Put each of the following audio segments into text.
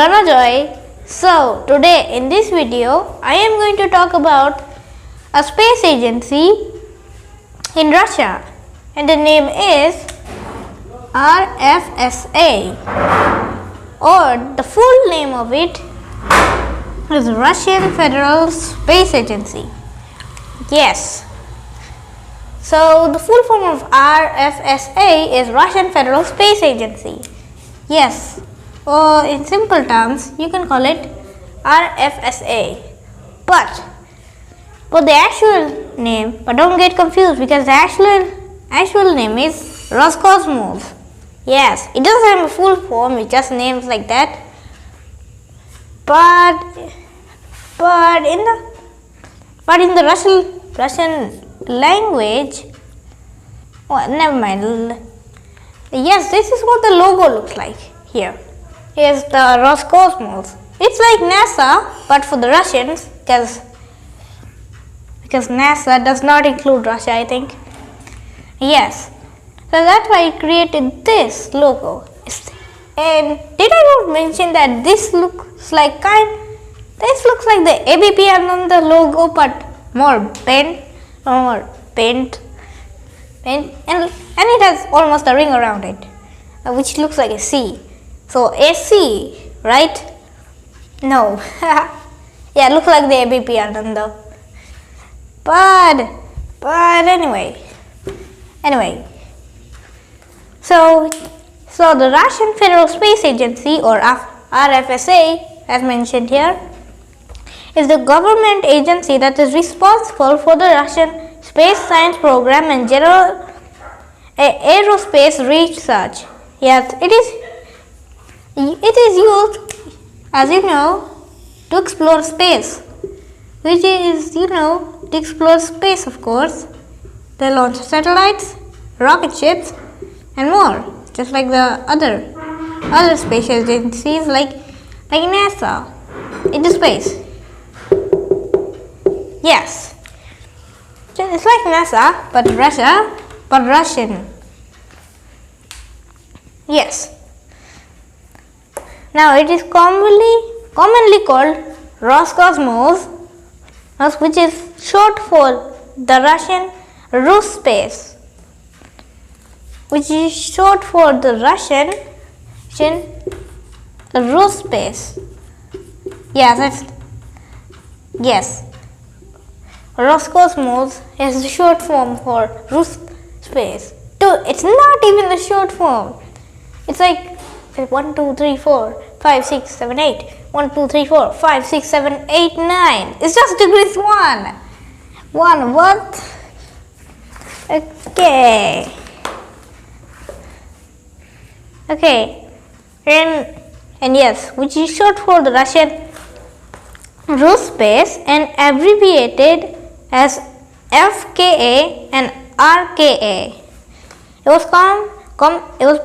RANAJOY. So today in this video I am going to talk about a space agency in Russia, and the name is RFSA, or the full name of it is Russian Federal Space Agency. Yes. So the full form of RFSA is Russian Federal Space Agency. Yes. Or in simple terms, you can call it RFSA. But the actual name, but don't get confused, because the actual name is Roscosmos. Yes, it doesn't have a full form, it just names like that. But in the Russian language, well, never mind. Yes, this is what the logo looks like here. Here's the Roscosmos. It's like NASA, but for the Russians, because NASA does not include Russia, I think. Yes, so that's why I created this logo. And did I not mention that this looks like the ABP on the logo, but more bent, and it has almost a ring around it, which looks like a C. So AC, right? No. Yeah, it looks like the ABP on the. But anyway. So the Russian Federal Space Agency, or RFSA, as mentioned here, is the government agency that is responsible for the Russian space science program and general aerospace research. Yes, it is used, as you know, to explore space, which is, to explore space, of course. They launch satellites, rocket ships, and more, just like the other space agencies like NASA into space. Yes, it's like NASA, but Russian. Yes. Now it is commonly called Roscosmos, which is short for the Russian Space, which is short for the Russian Space. Yes. Roscosmos is the short form for Rus space. It's not even the short form. It's like 1, 2, 3, 4, 5, 6, 7, 8. 1, 2, 3, 4, 5, 6, 7, 8, 9. It's just degrees 1. What? Okay. And yes, which is short for the Russian Space and abbreviated as FKA and RKA. It was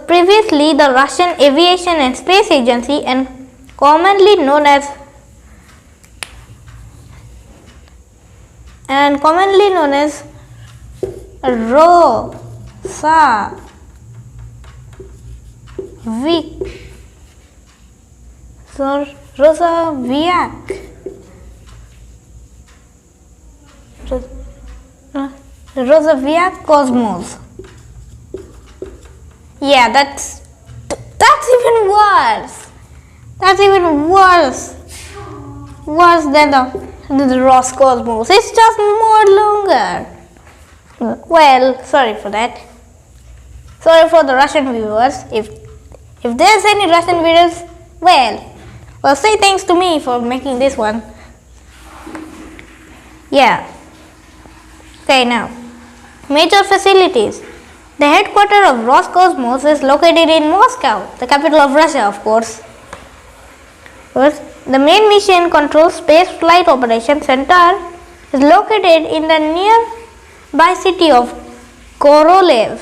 previously the Russian Aviation and Space Agency and commonly known as Rosaviak Cosmos. Yeah, that's even worse. That's even worse than the Roscosmos. It's just more longer. Well, sorry for that. Sorry for the Russian viewers. If there's any Russian viewers, well, say thanks to me for making this one. Yeah. Okay, now major facilities. The headquarters of Roscosmos is located in Moscow, the capital of Russia, of course. First, the main mission control space flight operation center is located in the nearby city of Korolev.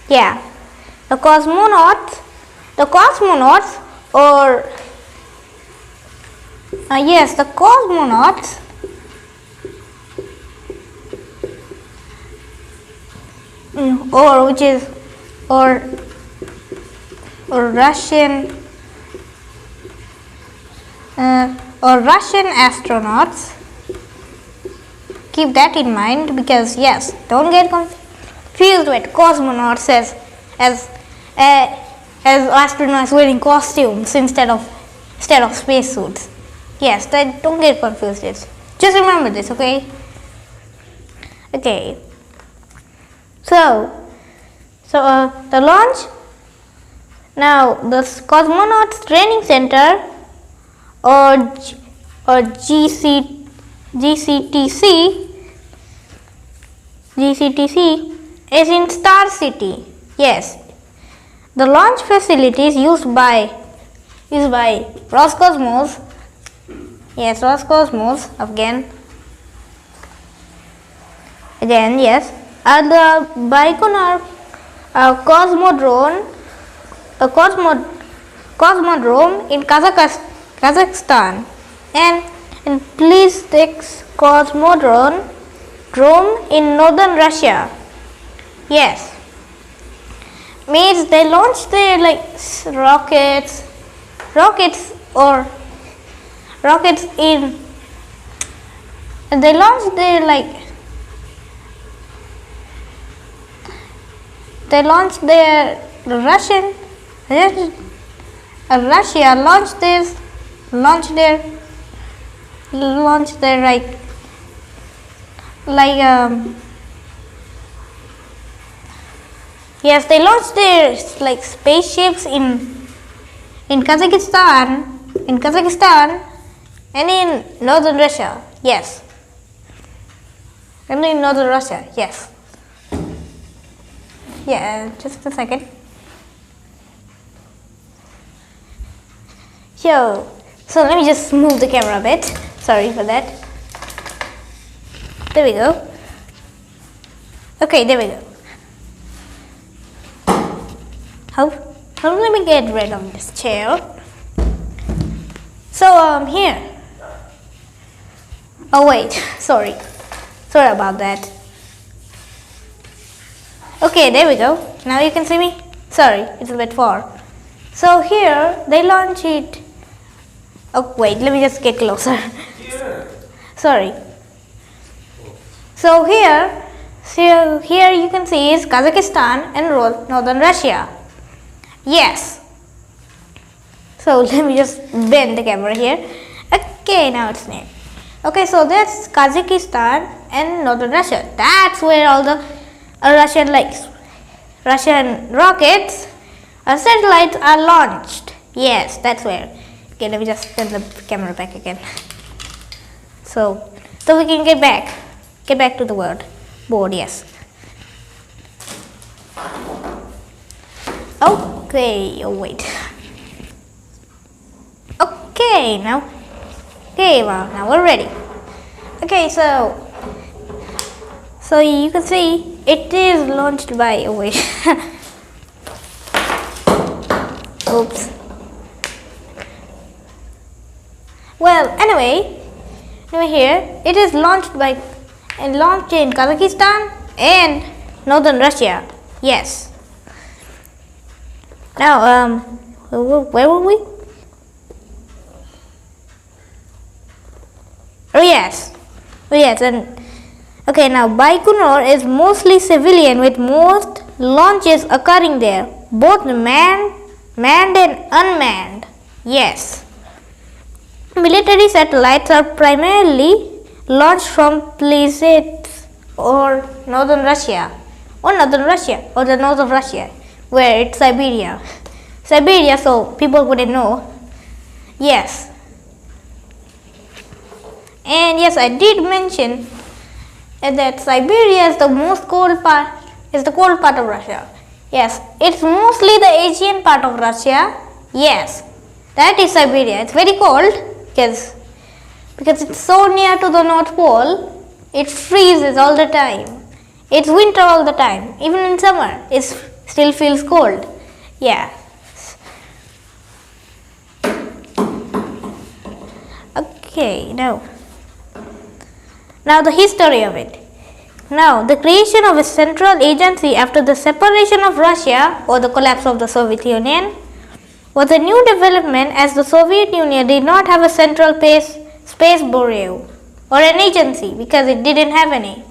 Yeah, the cosmonauts, the cosmonauts or Russian or Russian astronauts. Keep that in mind, because yes, don't get confused with cosmonauts as astronauts wearing costumes instead of spacesuits. Yes, don't get confused. Just remember this, okay? Okay. So the launch. Now the Cosmonauts Training Center or GCTC is in Star City. Yes, the launch facility is used by Roscosmos. Yes, Roscosmos again yes, and the Baikonur Cosmodrome in Kazakhstan, and Plizhsk Cosmodrome in northern Russia. Yes, means they launched their rockets in. They launched their Russia launched their yes, they launched their spaceships in Kazakhstan and in northern Russia. Yes, and in northern Russia. Yes. Yeah, just a second. So let me just move the camera a bit. Sorry for that. There we go. Okay, there we go. Let me get rid of this chair. So here. Oh wait, sorry about that. Okay, there we go. Now you can see me. Sorry, it's a bit far. So here they launch it. Oh wait, let me just get closer. Here. Sorry. So here you can see is Kazakhstan and northern Russia. Yes. So let me just bend the camera here. Okay, now it's near. Okay, so that's Kazakhstan and northern Russia. That's where all the Russian rockets or satellites are launched. Yes, that's where. Okay, let me just turn the camera back again. So we can get back to the board. Yes. Okay. Oh wait. Okay, now. Okay, well, now we're ready. Okay, so you can see it is launched by. Oh wait. Oops. Well, anyway, here it is launched in Kazakhstan and northern Russia. Yes. Now, where were we? Oh yes, and okay. Now Baikonur is mostly civilian, with most launches occurring there, both manned and unmanned. Yes. Military satellites are primarily launched from places or northern Russia, or the north of Russia, where it's Siberia, so people wouldn't know. Yes. And yes, I did mention that Siberia is the cold part of Russia. Yes, it's mostly the Asian part of Russia. Yes, that is Siberia. It's very cold because it's so near to the North Pole. It freezes all the time. It's winter all the time. Even in summer, it still feels cold. Yeah. Okay, now the history of it. Now, the creation of a central agency after the separation of Russia or the collapse of the Soviet Union was a new development as the Soviet Union did not have a central space bureau or an agency because it didn't have any.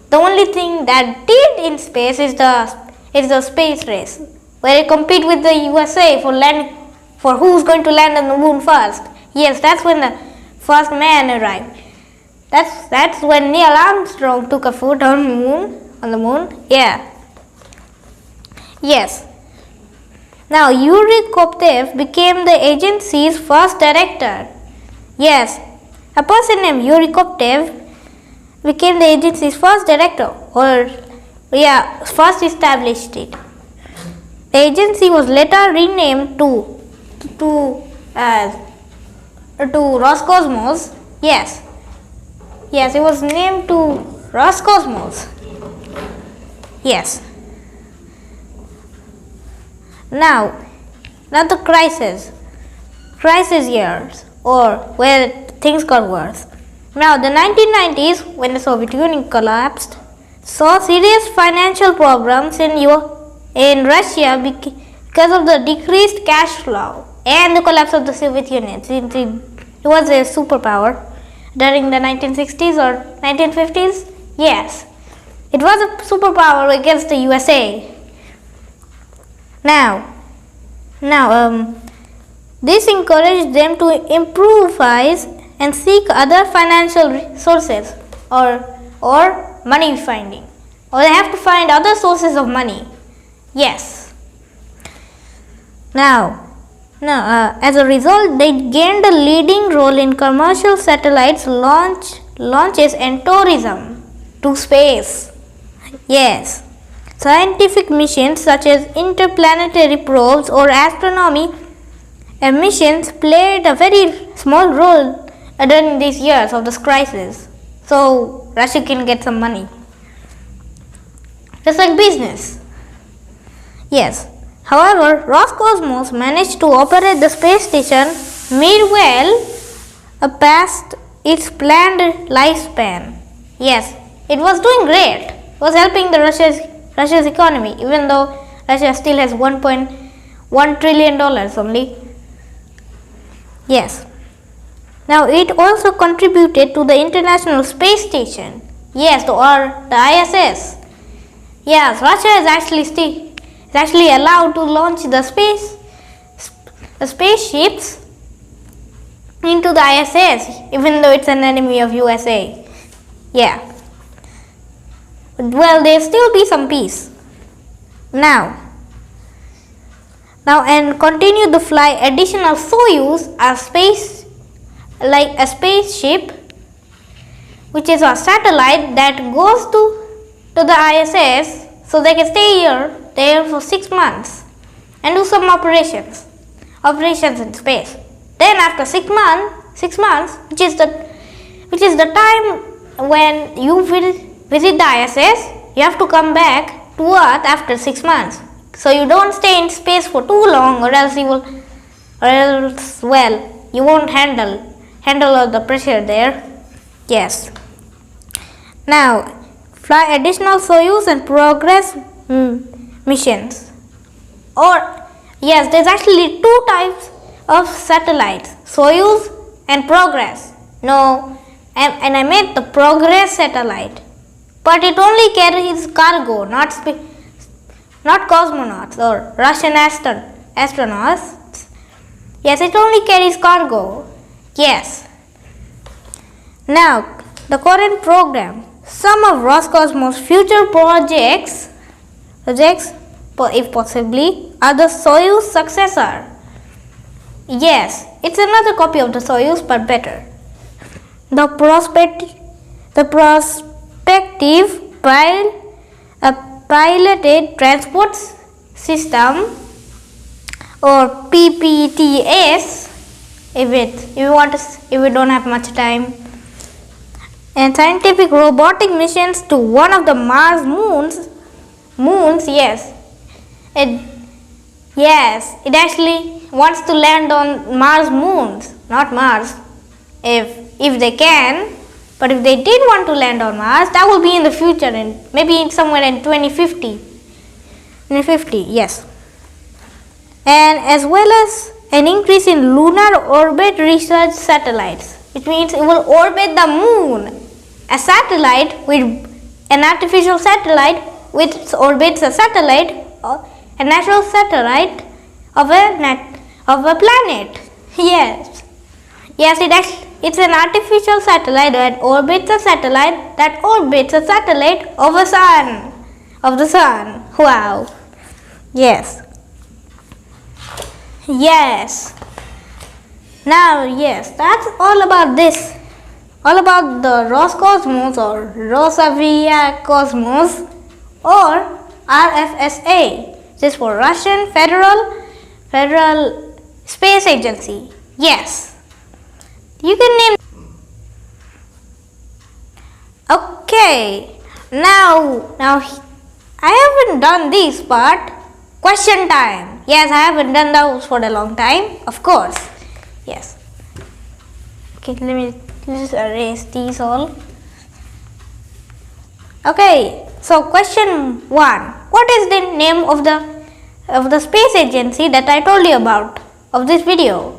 The only thing that did in space is the space race, where it compete with the USA for who's going to land on the moon first. Yes, that's when the first man arrived. That's when Neil Armstrong took a foot on the moon. Yeah. Yes. Now Yuri Koptev became the agency's first director. Yes, a person named Yuri Koptev became the agency's first director, first established it. The agency was later renamed to Roscosmos. Yes, it was named to Roscosmos. Yes. Now the crisis years, or where things got worse. Now the 1990s, when the Soviet Union collapsed, saw serious financial problems in Russia because of the decreased cash flow and the collapse of the Soviet Union. Since it was a superpower during the 1960s or 1950s, yes, it was a superpower against the USA. Now, this encouraged them to improvise and seek other financial sources or money finding, or they have to find other sources of money. Yes. Now, as a result, they gained a leading role in commercial satellites launches and tourism to space. Yes. Scientific missions such as interplanetary probes or astronomy missions played a very small role during these years of this crisis, so Russia can get some money. Just like business. Yes. However, Roscosmos managed to operate the space station midway past its planned lifespan. Yes, it was doing great. It was helping the Russia's economy, even though Russia still has $1.1 trillion only. Yes. Now it also contributed to the International Space Station. Yes, or the ISS. Yes, Russia is actually allowed to launch the spaceships into the ISS, even though it's an enemy of USA. Yeah. Well, there still be some peace. Now and continue to fly additional Soyuz, a spaceship, which is a satellite that goes to the ISS, so they can stay there for 6 months and do some operations in space. Then after 6 months, which is the time when you will visit the ISS, you have to come back to Earth after 6 months. So you don't stay in space for too long, or else you won't handle all the pressure there. Yes. Now, fly additional Soyuz and Progress missions. Or yes, there's actually 2 types of satellites, Soyuz and Progress. No, and I meant the Progress satellite, but it only carries cargo, not cosmonauts or Russian astronauts. Yes, it only carries cargo. Yes. Now, the current program. Some of Roscosmos' future projects, if possibly, are the Soyuz successor. Yes, it's another copy of the Soyuz, but better. The prospective piloted transport system, or PPTS, if we don't have much time, and scientific robotic missions to one of the Mars moons. Yes, it actually wants to land on Mars moons, not Mars, if they can. But if they did want to land on Mars, that will be in the future, and maybe somewhere in 2050. Yes. And as well as an increase in lunar orbit research satellites, which means it will orbit the moon. A satellite with an artificial satellite which orbits a satellite, a natural satellite of a planet. Yes, it's an artificial satellite that orbits a satellite that orbits a satellite of the sun. Wow. Yes. Now, that's all about this. All about the Roscosmos or Rosaviacosmos or RFSA. This is for Russian Federal Space Agency. Yes. You can name. Okay. Now I haven't done this part. Question time. Yes, I haven't done those for a long time. Of course. Yes. Okay, let me just erase these all. Okay. So question 1. What is the name of the space agency that I told you about of this video?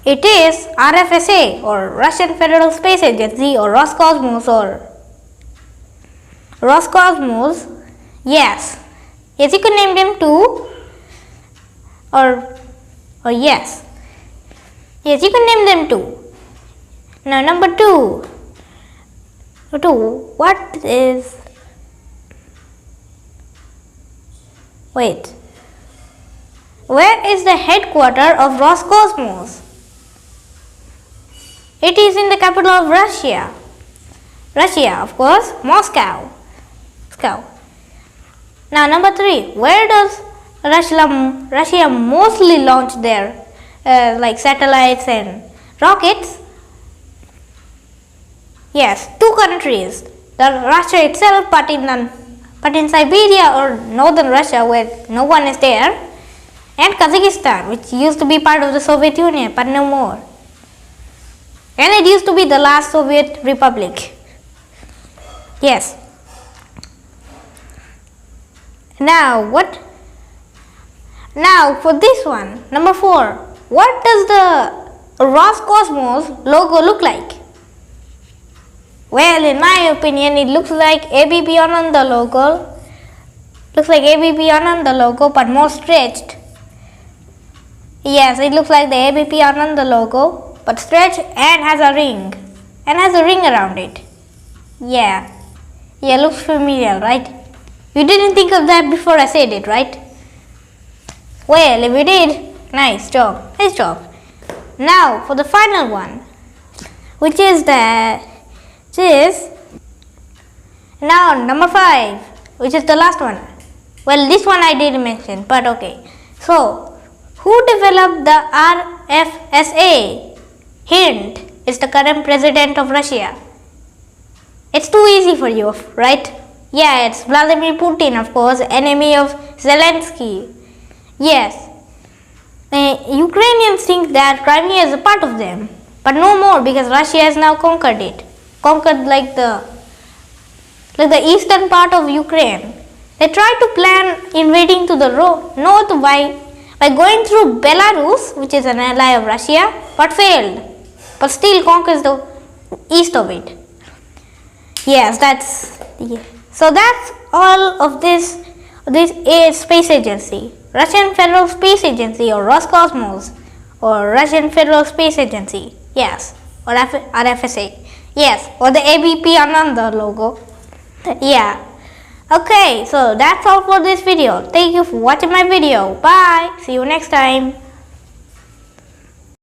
It is RFSA or Russian Federal Space Agency or Roscosmos. Yes. Yes, you can name them too. Or yes. Yes, you can name them too. Now number 2. What is... Wait. Where is the headquarters of Roscosmos? It is in the capital of Russia. Russia, of course, Moscow. Now number 3. Where does Russia mostly launch their like satellites and rockets? Yes, 2 countries. The Russia itself, but in Siberia or northern Russia where no one is there, and Kazakhstan, which used to be part of the Soviet Union but no more. And it used to be the last Soviet republic. Yes. Now for this one, number 4. What does the Roscosmos logo look like? Well, in my opinion, it looks like ABP Ananda logo. Looks like ABP Ananda logo, but more stretched. Yes, it looks like the ABP Ananda logo, but stretched and has a ring. Around it. Yeah, looks familiar, right? You didn't think of that before I said it, right? Well, if you did, nice job. Now, for the final one, which is now number 5, which is the last one. Well, this one I didn't mention, but okay. So, who developed the RFSA? Hint, it's the current president of Russia. It's too easy for you, right? Yeah, it's Vladimir Putin, of course, enemy of Zelensky. Yes. Ukrainians think that Crimea is a part of them, but no more because Russia has now conquered it. Conquered like the eastern part of Ukraine. They tried to plan invading to the north by going through Belarus, which is an ally of Russia, but failed. But still conquers the east of it. Yes, so that's all of this space agency. Russian Federal Space Agency or Roscosmos or Russian Federal Space Agency. Yes, or RFSA. Yes, or the ABP Ananda logo. Yeah. Okay, so that's all for this video. Thank you for watching my video. Bye. See you next time.